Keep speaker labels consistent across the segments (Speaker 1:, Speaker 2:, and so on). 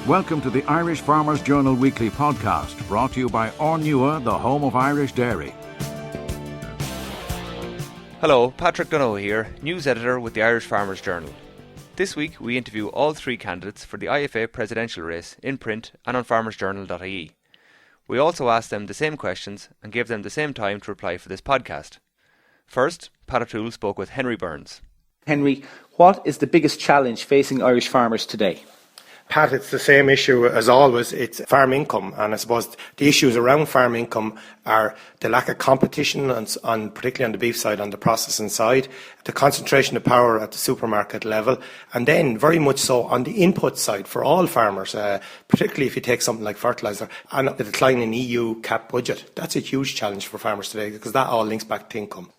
Speaker 1: Welcome to the Irish Farmers Journal Weekly Podcast, brought to you by Ornua, the home of Irish dairy.
Speaker 2: Hello, Patrick Donohoe here, news editor with the Irish Farmers Journal. This week we interview all three candidates for the IFA presidential race in print and on farmersjournal.ie. We also asked them the same questions and gave them the same time to reply for this podcast. First, Pat O'Toole spoke with Henry Burns.
Speaker 3: Henry, what is the biggest challenge facing Irish farmers today?
Speaker 4: Pat, it's the same issue as always. It's farm income, and I suppose the issues around farm income are the lack of competition, particularly on the beef side, on the processing side, the concentration of power at the supermarket level, and then very much so on the input side for all farmers, particularly if you take something like fertiliser, and the decline in EU CAP budget. That's a huge challenge for farmers today because that all links back to income.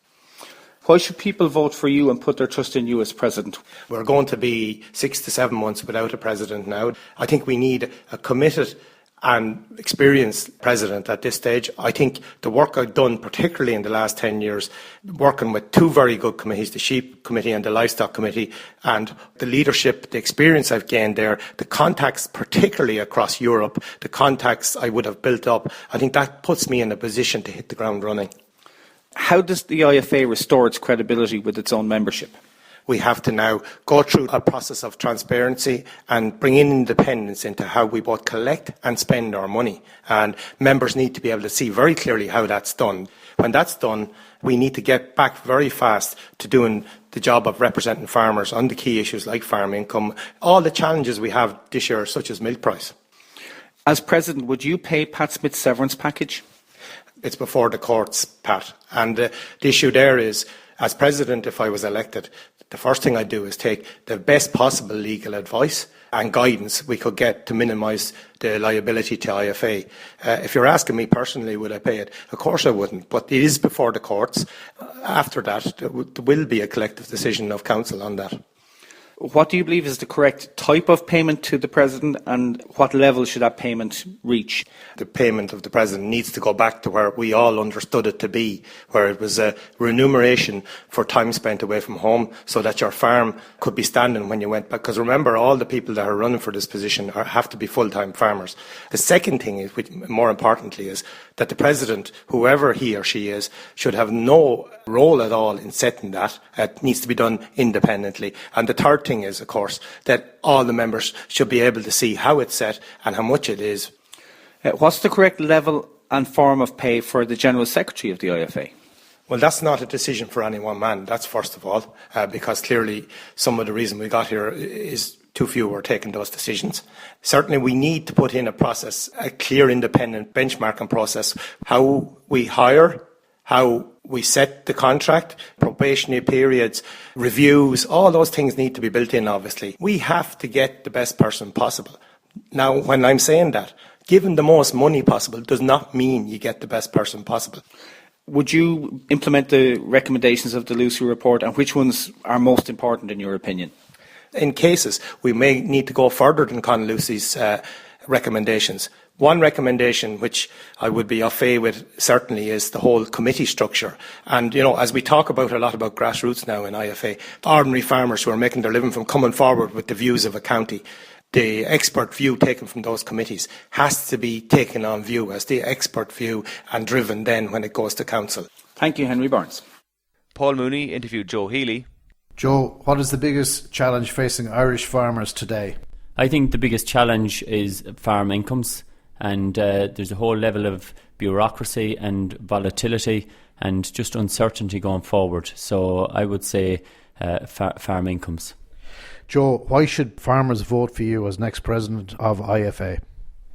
Speaker 3: Why should people vote for you and put their trust in you as president?
Speaker 4: We're going to be 6 to 7 months without a president now. I think we need a committed and experienced president at this stage. I think the work I've done, particularly in the last 10 years, working with two very good committees, the Sheep Committee and the Livestock Committee, and the leadership, the experience I've gained there, the contacts, particularly across Europe, the contacts I would have built up, I think that puts me in a position to hit the ground running.
Speaker 3: How does the IFA restore its credibility with its own membership?
Speaker 4: We have to now go through a process of transparency and bring in independence into how we both collect and spend our money. And members need to be able to see very clearly how that's done. When that's done, we need to get back very fast to doing the job of representing farmers on the key issues like farm income, all the challenges we have this year, such as milk price.
Speaker 3: As president, would you pay Pat Smith's severance package?
Speaker 4: It's before the courts, Pat. And the issue there is, as president, if I was elected, the first thing I'd do is take the best possible legal advice and guidance we could get to minimise the liability to IFA. If you're asking me personally, would I pay it? Of course I wouldn't, but it is before the courts. After that, there will be a collective decision of council on that.
Speaker 3: What do you believe is the correct type of payment to the president, and what level should that payment reach?
Speaker 4: The payment of the president needs to go back to where we all understood it to be, where it was a remuneration for time spent away from home so that your farm could be standing when you went back. Because remember, all the people that are running for this position have to be full-time farmers. The second thing, is, which more importantly, is that the president, whoever he or she is, should have no role at all in setting that. It needs to be done independently. And the third thing is, of course, that all the members should be able to see how it's set and how much it is.
Speaker 3: What's the correct level and form of pay for the General Secretary of the IFA?
Speaker 4: Well, that's not a decision for any one man, that's first of all, because clearly some of the reason we got here is too few were taking those decisions. Certainly we need to put in a process, a clear independent benchmarking process, how we hire, how we set the contract, probationary periods, reviews, all those things need to be built in, obviously. We have to get the best person possible. Now, when I'm saying that, giving the most money possible does not mean you get the best person possible.
Speaker 3: Would you implement the recommendations of the Lucy report, and which ones are most important in your opinion?
Speaker 4: In cases, we may need to go further than Con Lucy's recommendations. One recommendation which I would be au fait with certainly is the whole committee structure. And, you know, as we talk about a lot about grassroots now in IFA, ordinary farmers who are making their living from coming forward with the views of a county, the expert view taken from those committees has to be taken on view as the expert view and driven then when it goes to council.
Speaker 3: Thank you, Henry Burns.
Speaker 2: Paul Mooney interviewed Joe Healy.
Speaker 5: Joe, what is the biggest challenge facing Irish farmers today?
Speaker 6: I think the biggest challenge is farm incomes, and there's a whole level of bureaucracy and volatility and just uncertainty going forward. So I would say farm incomes.
Speaker 5: Joe, why should farmers vote for you as next president of IFA?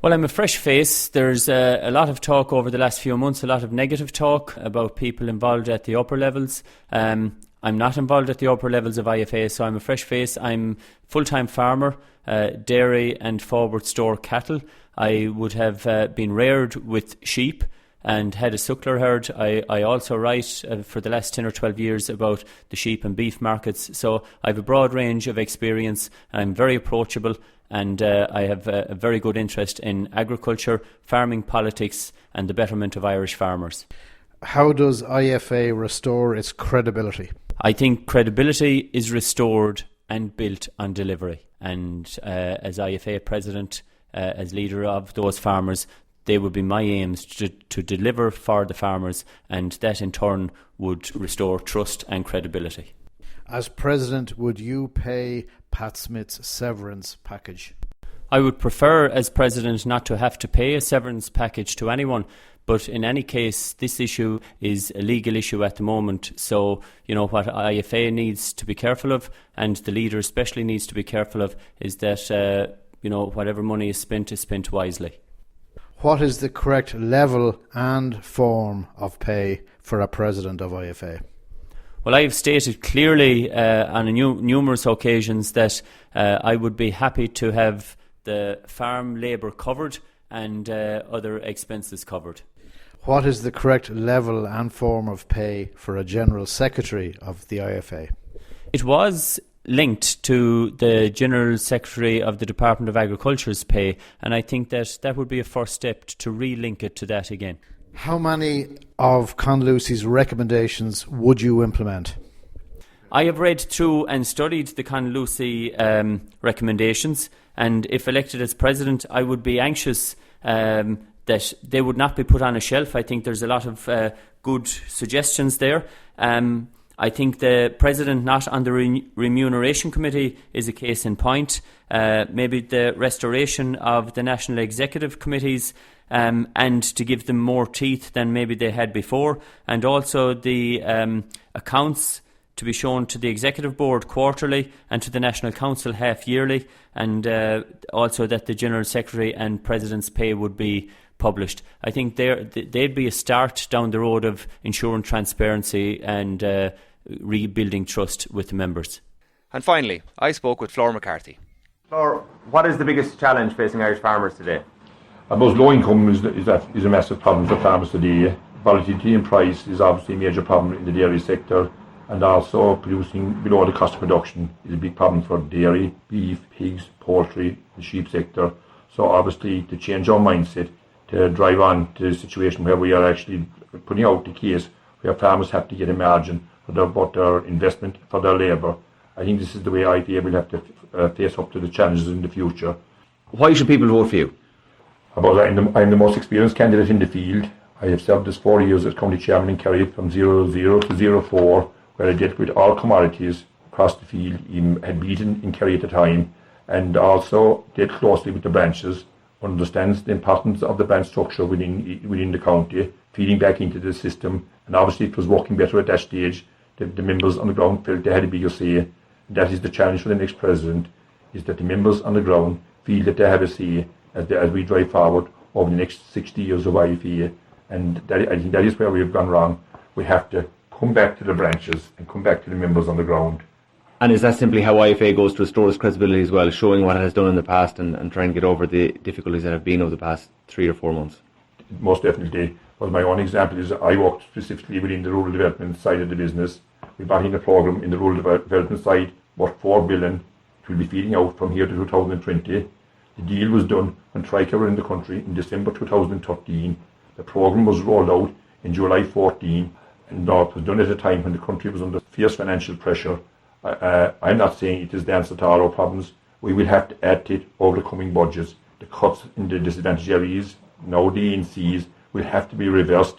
Speaker 6: Well, I'm a fresh face. There's a lot of talk over the last few months, a lot of negative talk about people involved at the upper levels. I'm not involved at the upper levels of IFA, so I'm a fresh face. I'm full-time farmer, dairy and forward store cattle. I would have been reared with sheep and had a suckler herd. I also write for the last 10 or 12 years about the sheep and beef markets. So I have a broad range of experience. I'm very approachable, and I have a very good interest in agriculture, farming politics and the betterment of Irish farmers.
Speaker 5: How does IFA restore its credibility?
Speaker 6: I think credibility is restored and built on delivery. And as IFA president, as leader of those farmers, they would be my aims to deliver for the farmers, and that in turn would restore trust and credibility.
Speaker 5: As President, would you pay Pat Smith's severance package?
Speaker 6: I would prefer, as President, not to have to pay a severance package to anyone. But in any case, this issue is a legal issue at the moment. So, what IFA needs to be careful of, and the leader especially needs to be careful of, is that, whatever money is spent wisely.
Speaker 5: What is the correct level and form of pay for a President of IFA?
Speaker 6: Well, I have stated clearly on numerous occasions that I would be happy to have the farm labour covered and other expenses covered.
Speaker 5: What is the correct level and form of pay for a General Secretary of the IFA?
Speaker 6: It was linked to the General Secretary of the Department of Agriculture's pay, and I think that would be a first step to re-link it to that again.
Speaker 5: How many of Con Lucy's recommendations would you implement?
Speaker 6: I have read through and studied the Con Lucy recommendations, and if elected as President, I would be anxious that they would not be put on a shelf. I think there's a lot of good suggestions there. I think the President not on the Remuneration Committee is a case in point. Maybe the restoration of the National Executive Committees and to give them more teeth than maybe they had before. And also the accounts to be shown to the Executive Board quarterly and to the National Council half-yearly. And also that the General Secretary and President's pay would be published. I think they'd be a start down the road of ensuring transparency and rebuilding trust with the members.
Speaker 2: And finally, I spoke with Flor McCarthy.
Speaker 7: Flor, what is the biggest challenge facing Irish farmers today?
Speaker 8: I suppose low income is a massive problem for farmers today. Volatility in price is obviously a major problem in the dairy sector, and also producing below the cost of production is a big problem for dairy, beef, pigs, poultry, the sheep sector. So obviously to change our mindset, to drive on to a situation where we are actually putting out the case where farmers have to get a margin for both their investment, for their labour. I think this is the way IFA will have to face up to the challenges in the future.
Speaker 7: Why should people vote for you?
Speaker 8: I'm the most experienced candidate in the field. I have served as 4 years as County Chairman in Kerry from 00 to 04, where I dealt with all commodities across the field. I had beaten in Kerry at the time, and also dealt closely with the branches, understands the importance of the branch structure within the county, feeding back into the system, and obviously it was working better at that stage. The members on the ground felt they had a bigger say. And that is the challenge for the next President, is that the members on the ground feel that they have a say as we drive forward over the next 60 years of IFA. And I think that is where we have gone wrong. We have to come back to the branches and come back to the members on the ground.
Speaker 7: And is that simply how IFA goes to restore its credibility as well, showing what it has done in the past and trying to get over the difficulties that have been over the past 3 or 4 months?
Speaker 8: Most definitely. Well, my own example is I worked specifically within the rural development side of the business. We brought in a programme in the rural development side worth 4 billion. It will be feeding out from here to 2020. The deal was done when Tricare were in the country in December 2013. The programme was rolled out in July 14, and it was done at a time when the country was under fierce financial pressure. I'm not saying it is the answer to all our problems. We will have to add to it over the coming budgets. The cuts in the disadvantaged areas, now the ENCs, will have to be reversed.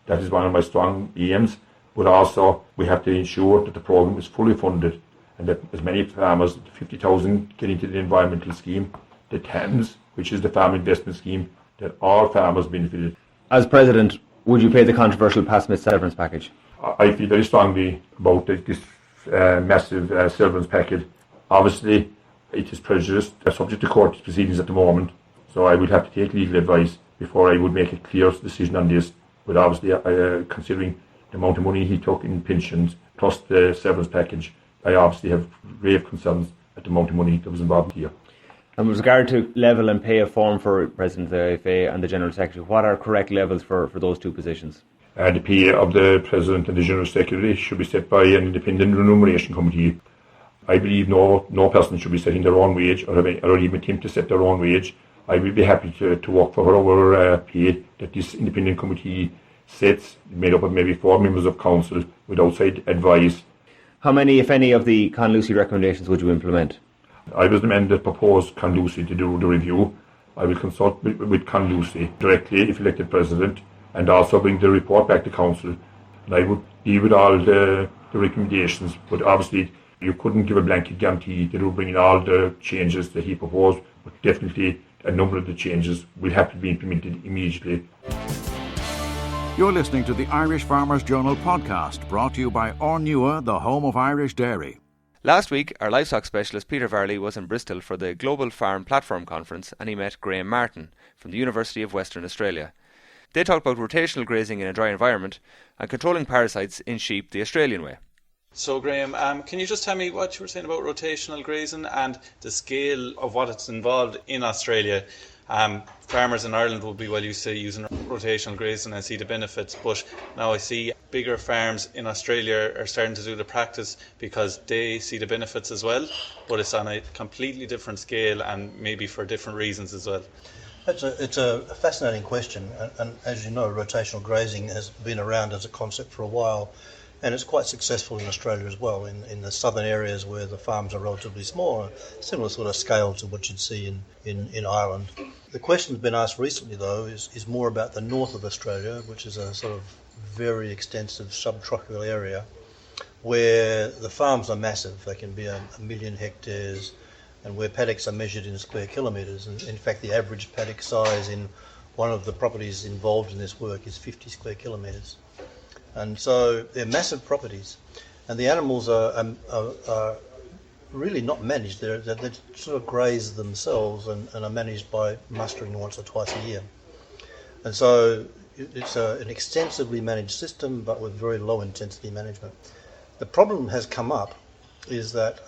Speaker 8: That is one of my strong aims. But also, we have to ensure that the programme is fully funded and that as many farmers, 50,000 get into the environmental scheme, the TAMS, which is the Farm Investment Scheme, that all farmers benefited.
Speaker 7: As President, would you pay the controversial Pat Smith severance package?
Speaker 8: I feel very strongly about this massive severance package. Obviously, it is prejudiced, subject to court proceedings at the moment, so I would have to take legal advice before I would make a clear decision on this. But obviously, considering the amount of money he took in pensions, plus the severance package, I obviously have grave concerns at the amount of money that was involved here.
Speaker 7: And with regard to level and pay of form for President of the IFA and the General Secretary, what are correct levels for those two positions?
Speaker 8: The pay of the President and the General Secretary should be set by an independent remuneration committee. I believe no person should be setting their own wage or even attempt to set their own wage. I will be happy to work for our pay that this independent committee sets, made up of maybe 4 members of council with outside advice.
Speaker 7: How many, if any, of the Con Lucy recommendations would you implement?
Speaker 8: I was the man that proposed Con Lucy to do the review. I will consult with Con Lucy directly if elected President, and also bring the report back to Council. And I would deal with all the recommendations, but obviously you couldn't give a blanket guarantee that it will bring in all the changes that he proposed, but definitely a number of the changes will have to be implemented immediately.
Speaker 1: You're listening to the Irish Farmers Journal podcast, brought to you by Ornua, the home of Irish dairy.
Speaker 2: Last week, our livestock specialist Peter Varley was in Bristol for the Global Farm Platform Conference, and he met Graeme Martin from the University of Western Australia. They talked about rotational grazing in a dry environment and controlling parasites in sheep the Australian way.
Speaker 9: So Graeme, can you just tell me what you were saying about rotational grazing and the scale of what it's involved in Australia? Farmers in Ireland will be well used to using rotational grazing and see the benefits, but now I see bigger farms in Australia are starting to do the practice because they see the benefits as well, but it's on a completely different scale and maybe for different reasons as well.
Speaker 10: It's a fascinating question, and as you know, rotational grazing has been around as a concept for a while, and it's quite successful in Australia as well, in the southern areas where the farms are relatively small, similar sort of scale to what you'd see in Ireland. The question that's been asked recently, though, is more about the north of Australia, which is a sort of very extensive subtropical area, where the farms are massive. They can be a million hectares, and where paddocks are measured in square kilometres. And in fact, the average paddock size in one of the properties involved in this work is 50 square kilometres. And so they're massive properties, and the animals are really not managed. They sort of graze themselves and are managed by mustering once or twice a year. And so it's an extensively managed system, but with very low intensity management. The problem has come up is that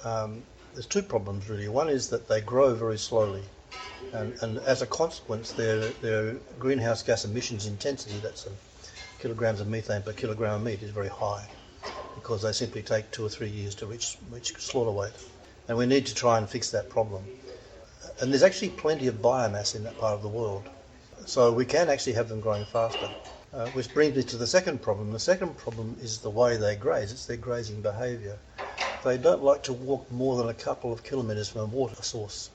Speaker 10: there's two problems really. One is that they grow very slowly, and as a consequence, their greenhouse gas emissions intensity, that's kilograms of methane per kilogram of meat, is very high, because they simply take 2 or 3 years to reach slaughter weight. And we need to try and fix that problem. And there's actually plenty of biomass in that part of the world, so we can actually have them growing faster. Which brings me to the second problem. The second problem is the way they graze. It's their grazing behaviour. They don't like to walk more than a couple of kilometres from a water source,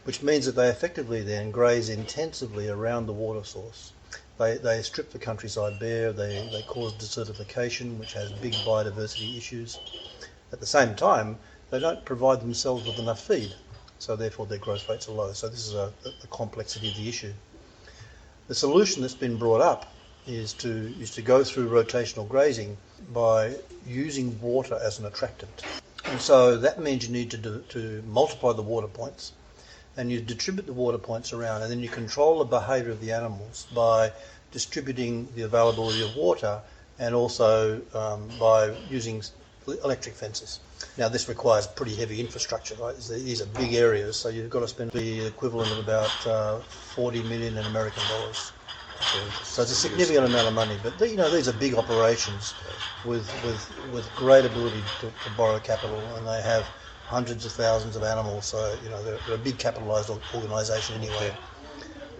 Speaker 10: which means that they effectively then graze intensively around the water source. They strip the countryside bare, they cause desertification, which has big biodiversity issues. At the same time, they don't provide themselves with enough feed, so therefore their growth rates are low. So this is the complexity of the issue. The solution that's been brought up is to go through rotational grazing by using water as an attractant. And so that means you need to multiply the water points, and you distribute the water points around, and then you control the behaviour of the animals by distributing the availability of water, and also by using electric fences. Now this requires pretty heavy infrastructure, right? These are big areas, so you've got to spend the equivalent of about 40 million in American dollars. So it's a significant amount of money, but these are big operations with great ability to borrow capital, and they have hundreds of thousands of animals, so they're a big capitalised organisation anyway.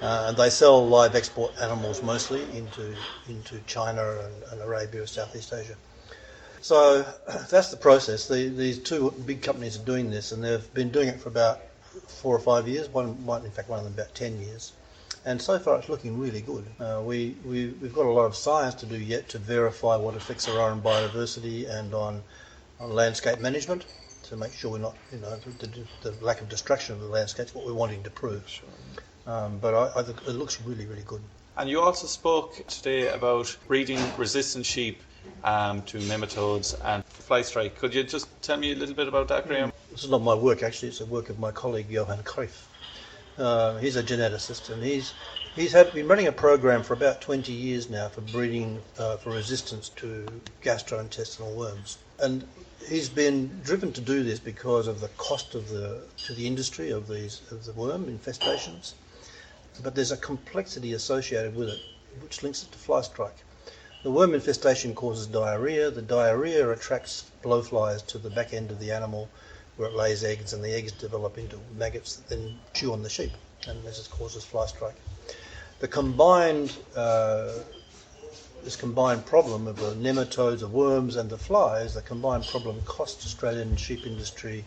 Speaker 10: And they sell live export animals mostly into China and Arabia, Southeast Asia. So that's the process. These two big companies are doing this, and they've been doing it for about 4 or 5 years. One of them about 10 years. And so far it's looking really good. We've got a lot of science to do yet to verify what effects there are on biodiversity and on landscape management, to make sure we're not, the lack of destruction of the landscape's what we're wanting to prove. But I think it looks really, really good.
Speaker 9: And you also spoke today about breeding resistant sheep to nematodes and fly strike. Could you just tell me a little bit about that, Graeme?
Speaker 10: This is not my work, actually. It's the work of my colleague Johan Cruyff. He's a geneticist, and he's been running a program for about 20 years now for breeding for resistance to gastrointestinal worms. And he's been driven to do this because of the cost to the industry of the worm infestations. But there's a complexity associated with it, which links it to fly strike. The worm infestation causes diarrhoea. The diarrhoea attracts blowflies to the back end of the animal, where it lays eggs, and the eggs develop into maggots that then chew on the sheep, and this causes fly strike. The this combined problem of the nematodes, the worms and the flies, the combined problem costs Australian sheep industry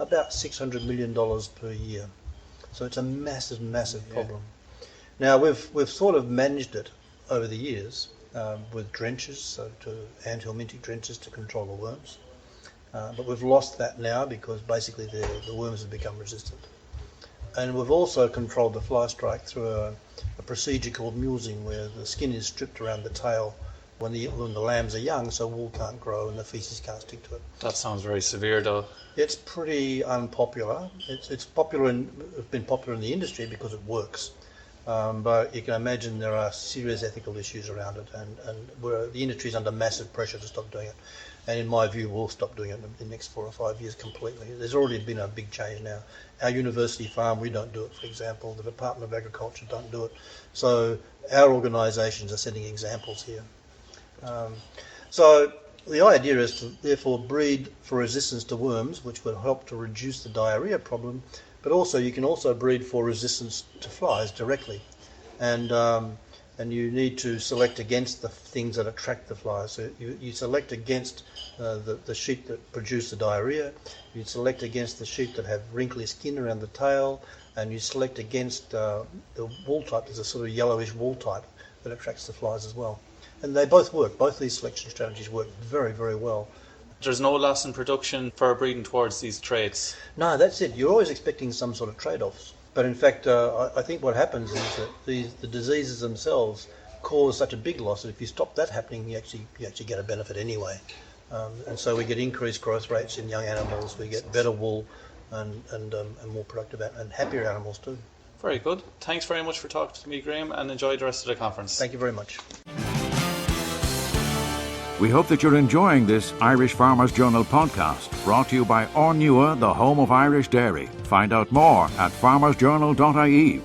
Speaker 10: about $600 million per year. So it's a massive, massive problem. Now we've sort of managed it over the years with drenches, so to anthelmintic drenches to control the worms. But we've lost that now because basically the worms have become resistant. And we've also controlled the fly strike through a procedure called mulesing, where the skin is stripped around the tail when the lambs are young, so wool can't grow and the faeces can't stick to it.
Speaker 9: That sounds very severe, though.
Speaker 10: It's pretty unpopular. It's been popular in the industry because it works. But you can imagine there are serious ethical issues around it, and the industry is under massive pressure to stop doing it. And in my view, we'll stop doing it in the next 4 or 5 years completely. There's already been a big change now. Our university farm, we don't do it, for example. The Department of Agriculture don't do it. So our organisations are setting examples here. So the idea is to therefore breed for resistance to worms, which would help to reduce the diarrhoea problem, but also you can also breed for resistance to flies directly. And you need to select against the things that attract the flies. So you select against the sheep that produce the diarrhoea, you select against the sheep that have wrinkly skin around the tail, and you select against the wool type. There's a sort of yellowish wool type that attracts the flies as well. And they both work. Both these selection strategies work very, very well.
Speaker 9: There's no loss in production for breeding towards these traits?
Speaker 10: No, that's it. You're always expecting some sort of trade-offs. But in fact, I think what happens is that the diseases themselves cause such a big loss that if you stop that happening, you actually get a benefit anyway. And so we get increased growth rates in young animals, we get better wool and more productive and happier animals too.
Speaker 9: Very good. Thanks very much for talking to me, Graeme, and enjoy the rest of the conference.
Speaker 10: Thank you very much.
Speaker 1: We hope that you're enjoying this Irish Farmers Journal podcast, brought to you by Ornua, the home of Irish dairy. Find out more at farmersjournal.ie.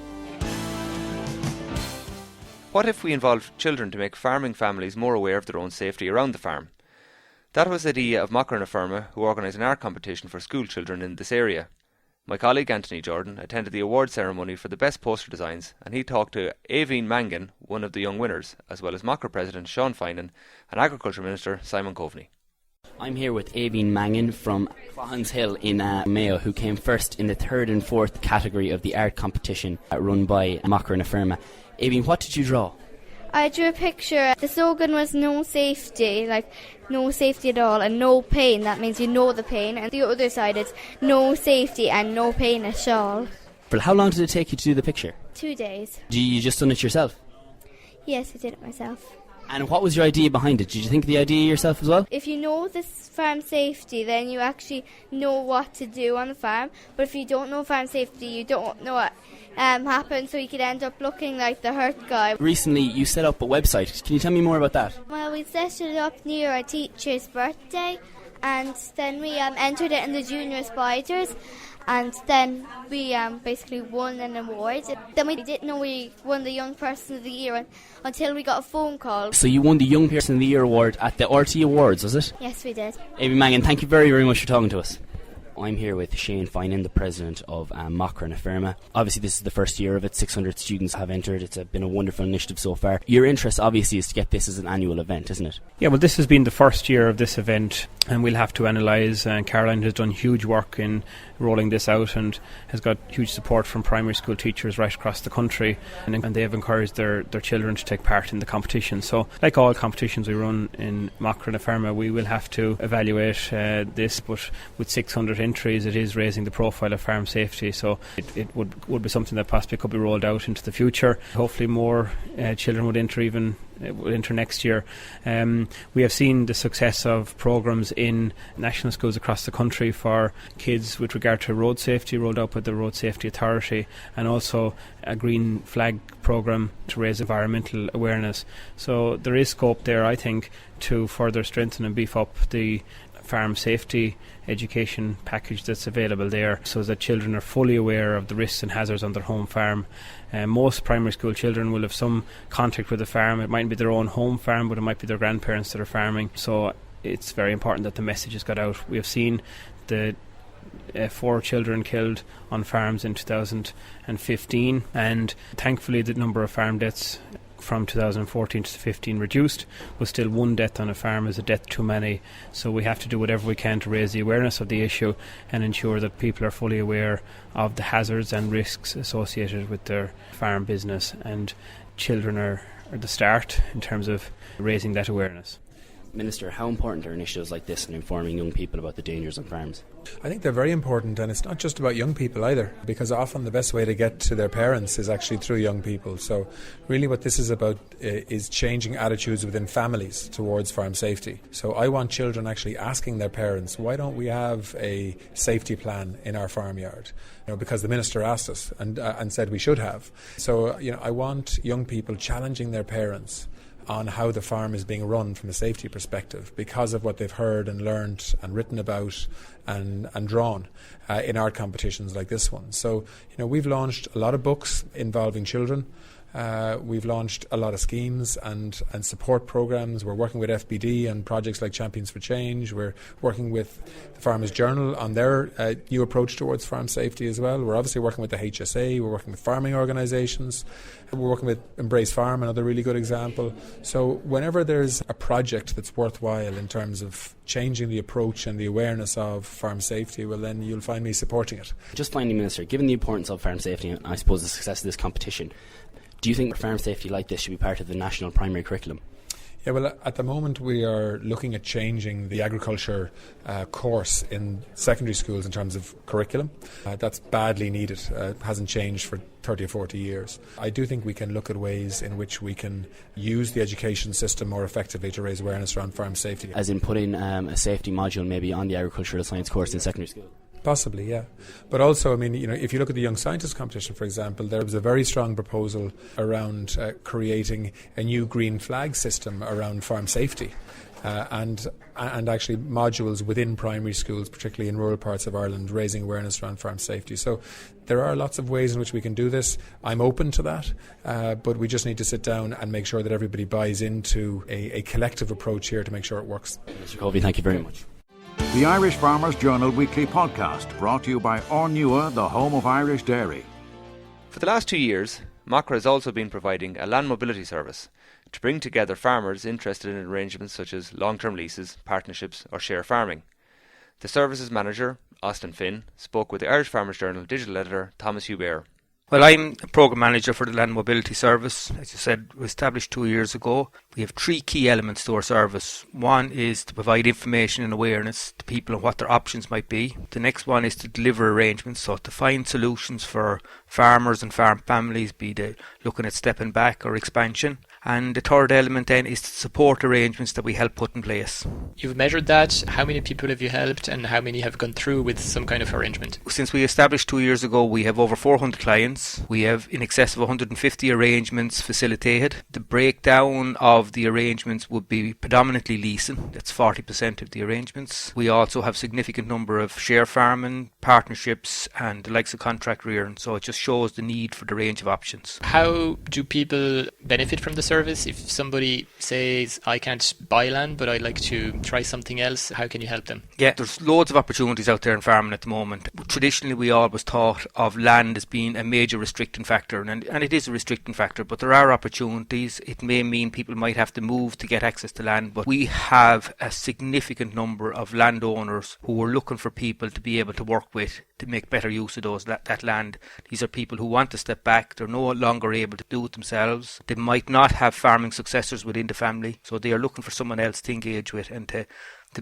Speaker 2: What if we involved children to make farming families more aware of their own safety around the farm? That was the idea of Macra na Firma, who organised an art competition for school children in this area. My colleague Anthony Jordan attended the award ceremony for the best poster designs, and he talked to Aoibhinn Mangan, one of the young winners, as well as Macra President Sean Finan and Agriculture Minister Simon Coveney.
Speaker 11: I'm here with Aoibhinn Mangan from Croghan's Hill in Mayo, who came first in the 3rd and 4th category of the art competition run by Macra na Firma. Aoibhinn, what did you draw?
Speaker 12: I drew a picture. The slogan was no safety, like no safety at all, and no pain. That means you know the pain. And the other side is no safety and no pain at all.
Speaker 11: Well, how long did it take you to do the picture?
Speaker 12: 2 days.
Speaker 11: You just done it yourself?
Speaker 12: Yes, I did it myself.
Speaker 11: And what was your idea behind it? Did you think of the idea yourself as well?
Speaker 12: If you know this farm safety, then you actually know what to do on the farm. But if you don't know farm safety, you don't know what happens, so you could end up looking like the hurt guy.
Speaker 11: Recently, you set up a website. Can you tell me more about that?
Speaker 12: Well, we set it up near our teacher's birthday, and then we entered it in the Junior Spiders, and then we basically won an award. Then we didn't know we won the Young Person of the Year until we got a phone call.
Speaker 11: So you won the Young Person of the Year award at the RT Awards, was it?
Speaker 12: Yes, we did.
Speaker 11: Aoibhinn Mangan, thank you very, very much for talking to us. I'm here with Shane Finan, the president of Macra na Firma. Obviously, this is the first year of it. 600 students have entered. It's been a wonderful initiative so far. Your interest, obviously, is to get this as an annual event, isn't it?
Speaker 3: Yeah, well, this has been the first year of this event, and we'll have to analyse. Caroline has done huge work in rolling this out and has got huge support from primary school teachers right across the country, and they have encouraged their children to take part in the competition. So, like all competitions we run in Macra na Firma, we will have to evaluate this, but with 600 entries, it is raising the profile of farm safety, so it would be something that possibly could be rolled out into the future. Hopefully more children would enter next year. We have seen the success of programmes in national schools across the country for kids with regard to road safety, rolled out by the Road Safety Authority, and also a green flag programme to raise environmental awareness. So there is scope there, I think, to further strengthen and beef up the farm safety education package that's available there, so that children are fully aware of the risks and hazards on their home farm. Most primary school children will have some contact with the farm. It might be their own home farm, but it might be their grandparents that are farming. So it's very important that the message has got out. We have seen the 4 children killed on farms in 2015, and thankfully the number of farm deaths from 2014 to 15 reduced, but still one death on a farm is a death too many. So we have to do whatever we can to raise the awareness of the issue and ensure that people are fully aware of the hazards and risks associated with their farm business, and children are the start in terms of raising that awareness.
Speaker 11: Minister, how important are initiatives like this in informing young people about the dangers on farms?
Speaker 13: I think they're very important, and it's not just about young people either, because often the best way to get to their parents is actually through young people. So really what this is about is changing attitudes within families towards farm safety. So I want children actually asking their parents, why don't we have a safety plan in our farmyard? Because the minister asked us and said we should have. So I want young people challenging their parents on how the farm is being run from a safety perspective because of what they've heard and learned and written about and drawn in art competitions like this one. So, we've launched a lot of books involving children. We've launched a lot of schemes and support programs. We're working with FBD on projects like Champions for Change. We're working with the Farmers Journal on their new approach towards farm safety as well. We're obviously working with the HSA. We're working with farming organisations. We're working with Embrace Farm, another really good example. So whenever there's a project that's worthwhile in terms of changing the approach and the awareness of farm safety, well then you'll find me supporting it.
Speaker 11: Just finally, Minister, given the importance of farm safety and I suppose the success of this competition, do you think farm safety like this should be part of the national primary curriculum?
Speaker 13: Yeah, well, at the moment we are looking at changing the agriculture course in secondary schools in terms of curriculum. That's badly needed. It hasn't changed for 30 or 40 years. I do think we can look at ways in which we can use the education system more effectively to raise awareness around farm safety.
Speaker 11: As in putting a safety module maybe on the agricultural science course in secondary school?
Speaker 13: Possibly, yeah. But also, if you look at the Young Scientist competition, for example, there was a very strong proposal around creating a new green flag system around farm safety and actually modules within primary schools, particularly in rural parts of Ireland, raising awareness around farm safety. So there are lots of ways in which we can do this. I'm open to that, but we just need to sit down and make sure that everybody buys into a collective approach here to make sure it works.
Speaker 11: Mr. Colby, thank you very much.
Speaker 1: The Irish Farmers Journal Weekly Podcast, brought to you by Ornua, the home of Irish dairy.
Speaker 2: For the last 2 years, Macra has also been providing a land mobility service to bring together farmers interested in arrangements such as long-term leases, partnerships or share farming. The services manager, Austin Finn, spoke with the Irish Farmers Journal digital editor Thomas Hubert.
Speaker 14: Well, I'm a programme manager for the Land Mobility Service. As you said, we established 2 years ago. We have 3 key elements to our service. One is to provide information and awareness to people on what their options might be. The next one is to deliver arrangements, so to find solutions for farmers and farm families, be they looking at stepping back or expansion. And the third element then is to support arrangements that we help put in place.
Speaker 15: You've measured that. How many people have you helped and how many have gone through with some kind of arrangement?
Speaker 14: Since we established 2 years ago, we have over 400 clients. We have in excess of 150 arrangements facilitated. The breakdown of the arrangements would be predominantly leasing. That's 40% of the arrangements. We also have significant number of share farming, partnerships and the likes of contract rearing. So it just shows the need for the range of options.
Speaker 15: How do people benefit from the service? If somebody says, I can't buy land, but I'd like to try something else, how can you help them?
Speaker 14: Yeah, there's loads of opportunities out there in farming at the moment. Traditionally, we always thought of land as being a major restricting factor, and it is a restricting factor, but there are opportunities. It may mean people might have to move to get access to land, but we have a significant number of landowners who are looking for people to be able to work with to make better use of that land. These are people who want to step back. They're no longer able to do it themselves. They might not have farming successors within the family, so they are looking for someone else to engage with and to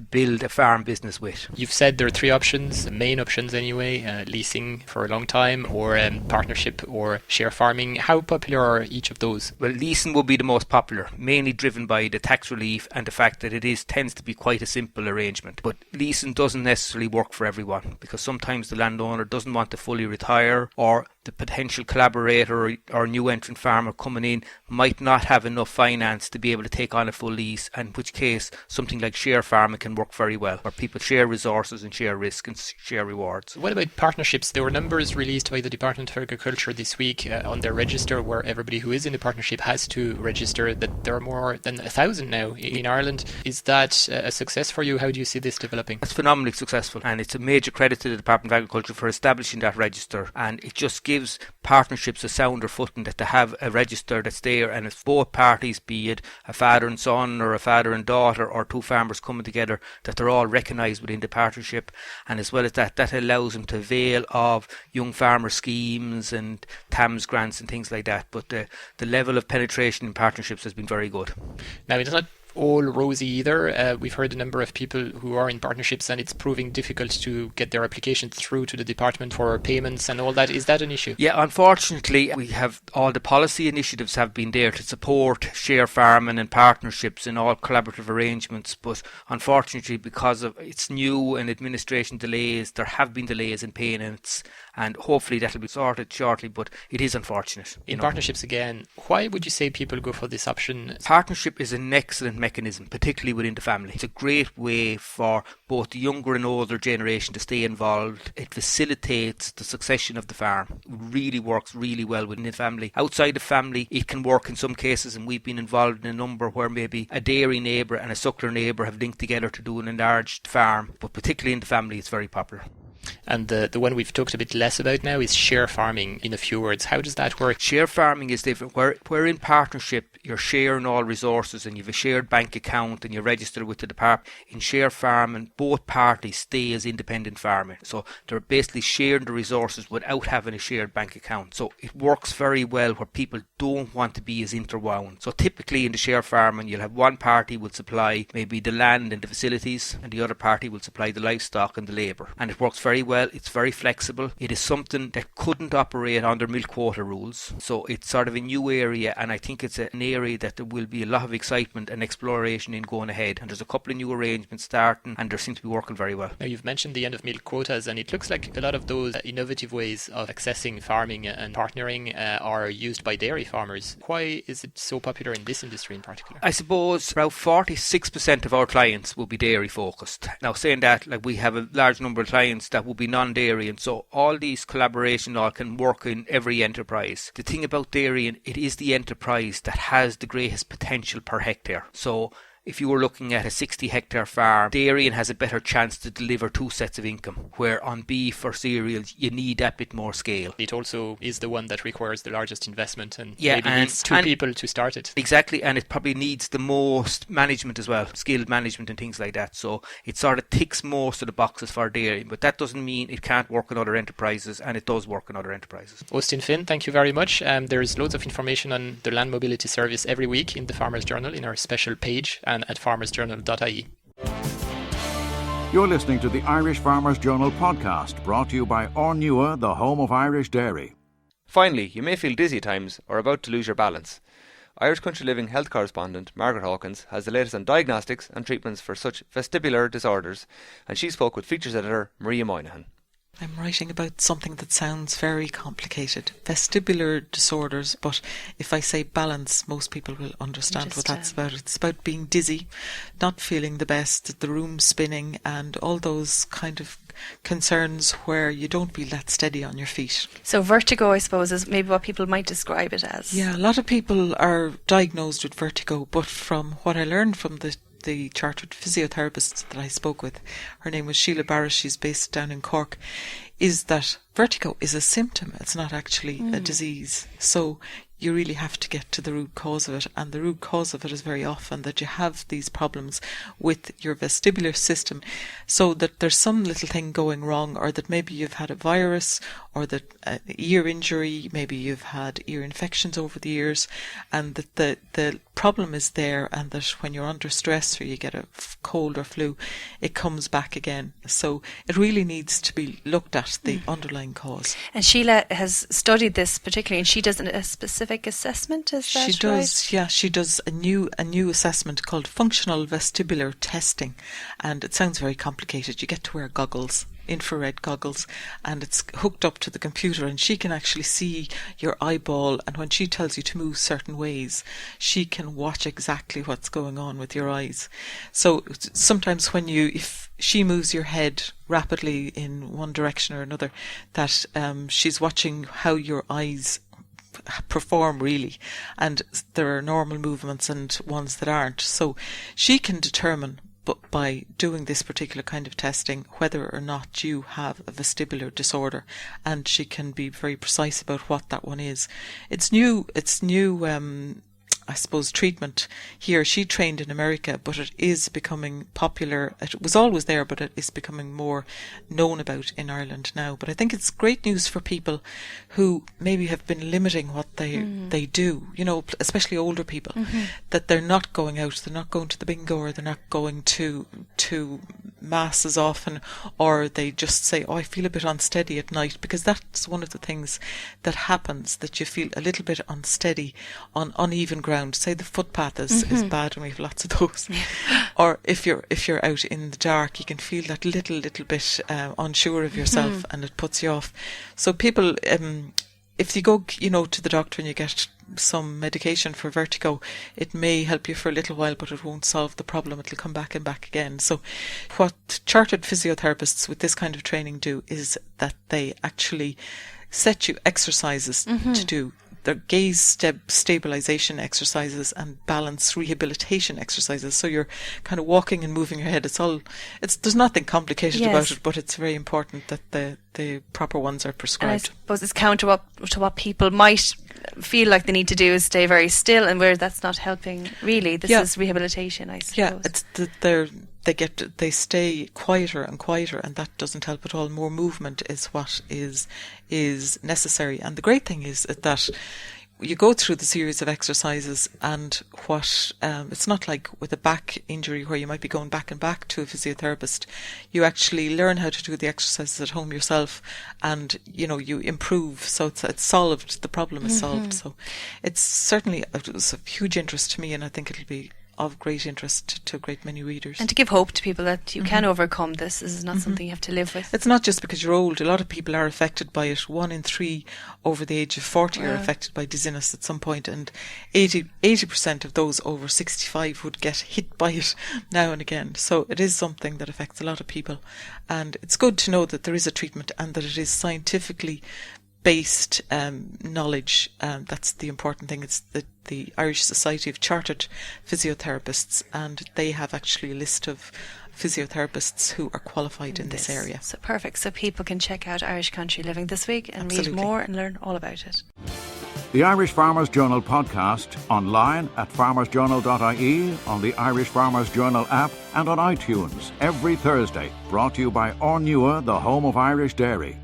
Speaker 14: build a farm business with.
Speaker 15: You've said there are 3 options, main options anyway, leasing for a long time or partnership or share farming. How popular are each of those?
Speaker 14: Well, leasing will be the most popular, mainly driven by the tax relief and the fact that it tends to be quite a simple arrangement. But leasing doesn't necessarily work for everyone because sometimes the landowner doesn't want to fully retire, or the potential collaborator or new entrant farmer coming in might not have enough finance to be able to take on a full lease, in which case something like share farming can work very well, where people share resources and share risk and share rewards.
Speaker 15: What about partnerships? There were numbers released by the Department of Agriculture this week on their register, where everybody who is in the partnership has to register, that there are more than 1,000 now in Ireland. Is that a success for you? How do you see this developing?
Speaker 14: It's phenomenally successful, and it's a major credit to the Department of Agriculture for establishing that register, and it just gives gives partnerships a sounder footing, that they have a register that's there, and if both parties, be it a father and son or a father and daughter or two farmers coming together, that they're all recognised within the partnership. And as well as that allows them to avail of young farmer schemes and TAMS grants and things like that. But the level of penetration in partnerships has been very good.
Speaker 15: Now, it's not all rosy either. We've heard a number of people who are in partnerships and it's proving difficult to get their applications through to the department for payments and all that. Is that an issue?
Speaker 14: Yeah, unfortunately, we have all the policy initiatives have been there to support share farming and partnerships and all collaborative arrangements, but unfortunately, because of it's new and administration delays, there have been delays in payments, and hopefully that'll be sorted shortly, but it is unfortunate.
Speaker 15: In partnerships again, why would you say people go for this option?
Speaker 14: Partnership is an excellent mechanism, particularly within the family. It's a great way for both the younger and older generation to stay involved. It facilitates the succession of the farm. It really works really well within the family. Outside the family, it can work in some cases, and we've been involved in a number where maybe a dairy neighbour and a suckler neighbour have linked together to do an enlarged farm, but particularly in the family, it's very popular.
Speaker 15: And the one we've talked a bit less about now is share farming. In a few words, how does that work?
Speaker 14: Share farming is different. Where in partnership you're sharing all resources and you have a shared bank account and you register with the department. In share farming, both parties stay as independent farmers. So they're basically sharing the resources without having a shared bank account. So it works very well where people don't want to be as interwound. So typically in the share farming, you'll have one party will supply maybe the land and the facilities, and the other party will supply the livestock and the labour. And it works very well. It's very flexible. It is something that couldn't operate under milk quota rules. So it's sort of a new area, and I think it's an area that there will be a lot of excitement and exploration in going ahead. And there's a couple of new arrangements starting, and they seem to be working very well.
Speaker 15: Now, you've mentioned the end of milk quotas, and it looks like a lot of those innovative ways of accessing farming and partnering are used by dairy farmers. Why is it so popular in this industry in particular?
Speaker 14: I suppose about 46% of our clients will be dairy focused. Now, saying that, like, we have a large number of clients that will be non-dairy, and so all these collaboration all can work in every enterprise. The thing about dairy, it is the enterprise that has the greatest potential per hectare. So if you were looking at a 60 hectare farm, dairying has a better chance to deliver two sets of income, where on beef or cereals you need that bit more scale.
Speaker 15: It also is the one that requires the largest investment and
Speaker 14: maybe
Speaker 15: needs two people to start it.
Speaker 14: Exactly, and it probably needs the most management as well, skilled management and things like that. So it sort of ticks most of the boxes for dairy, but that doesn't mean it can't work in other enterprises, and it does work in other enterprises.
Speaker 15: Austin Finn, thank you very much. There's loads of information on the land mobility service every week in the Farmers Journal in our special page and at farmersjournal.ie.
Speaker 1: You're listening to the Irish Farmers Journal podcast, brought to you by Ornua, the home of Irish dairy.
Speaker 2: Finally, you may feel dizzy at times or about to lose your balance. Irish Country Living health correspondent Margaret Hawkins has the latest on diagnostics and treatments for such vestibular disorders, and she spoke with features editor Maria Moynihan.
Speaker 16: I'm writing about something that sounds very complicated, vestibular disorders, but if I say balance, most people will understand what that's about. It's about being dizzy, not feeling the best, the room spinning, and all those kind of concerns where you don't feel that steady on your feet.
Speaker 17: So vertigo, I suppose, is maybe what people might describe it as.
Speaker 16: Yeah, a lot of people are diagnosed with vertigo, but from what I learned from the chartered physiotherapist that I spoke with, her name was Sheila Barris, she's based down in Cork, is that vertigo is a symptom, it's not actually a disease. So you really have to get to the root cause of it, and the root cause of it is very often that you have these problems with your vestibular system, so that there's some little thing going wrong, or that maybe you've had a virus, or that ear injury, maybe you've had ear infections over the years, and that the problem is there, and that when you're under stress or you get a cold or flu, it comes back again. So it really needs to be looked at, the underlying cause.
Speaker 17: And Sheila has studied this particularly, and she does a specific assessment, is that right?
Speaker 16: She does, yeah. She does a new assessment called functional vestibular testing, and it sounds very complicated. You get to wear goggles, infrared goggles, and it's hooked up to the computer, and she can actually see your eyeball, and when she tells you to move certain ways, she can watch exactly what's going on with your eyes. So sometimes if she moves your head rapidly in one direction or another, that she's watching how your eyes perform really, and there are normal movements and ones that aren't, so she can determine by doing this particular kind of testing whether or not you have a vestibular disorder, and she can be very precise about what that one is. It's new I suppose treatment here. She trained in America, but it is becoming popular. It was always there, but it is becoming more known about in Ireland now. But I think it's great news for people who maybe have been limiting what they do, you know, especially older people, that they're not going out, they're not going to the bingo, or they're not going to mass as often, or they just say, oh, I feel a bit unsteady at night, because that's one of the things that happens, that you feel a little bit unsteady on uneven ground. Say the footpath is bad, and we have lots of those. Or if you're out in the dark, you can feel that little bit unsure of yourself, and it puts you off. So people, if you go, you know, to the doctor and you get some medication for vertigo, it may help you for a little while, but it won't solve the problem. It'll come back and back again. So what chartered physiotherapists with this kind of training do is that they actually set you exercises to do. They're gaze stabilization exercises and balance rehabilitation exercises. So you're kind of walking and moving your head. There's nothing complicated about it, but it's very important that the proper ones are prescribed.
Speaker 17: And I suppose it's counter to what people might feel like they need to do is stay very still, and where that's not helping really. This is rehabilitation, I suppose.
Speaker 16: Yeah, it's they stay quieter and quieter, and that doesn't help at all. More movement is what is necessary. And the great thing is that you go through the series of exercises, and it's not like with a back injury where you might be going back and back to a physiotherapist. You actually learn how to do the exercises at home yourself, and you improve. So it's solved. The problem is solved. So it's certainly it was of huge interest to me, and I think it'll be of great interest to a great many readers.
Speaker 17: And to give hope to people that you can overcome this. This is not something you have to live with.
Speaker 16: It's not just because you're old. A lot of people are affected by it. 1 in 3 over the age of 40 are affected by dizziness at some point, and 80% of those over 65 would get hit by it now and again. So it is something that affects a lot of people, and it's good to know that there is a treatment and that it is scientifically based knowledge. That's the important thing. It's the Irish Society of Chartered Physiotherapists, and they have actually a list of physiotherapists who are qualified in this area.
Speaker 17: So perfect. So people can check out Irish Country Living this week and read more and learn all about it.
Speaker 1: The Irish Farmers Journal podcast, online at farmersjournal.ie, on the Irish Farmers Journal app, and on iTunes every Thursday. Brought to you by Ornua, the home of Irish dairy.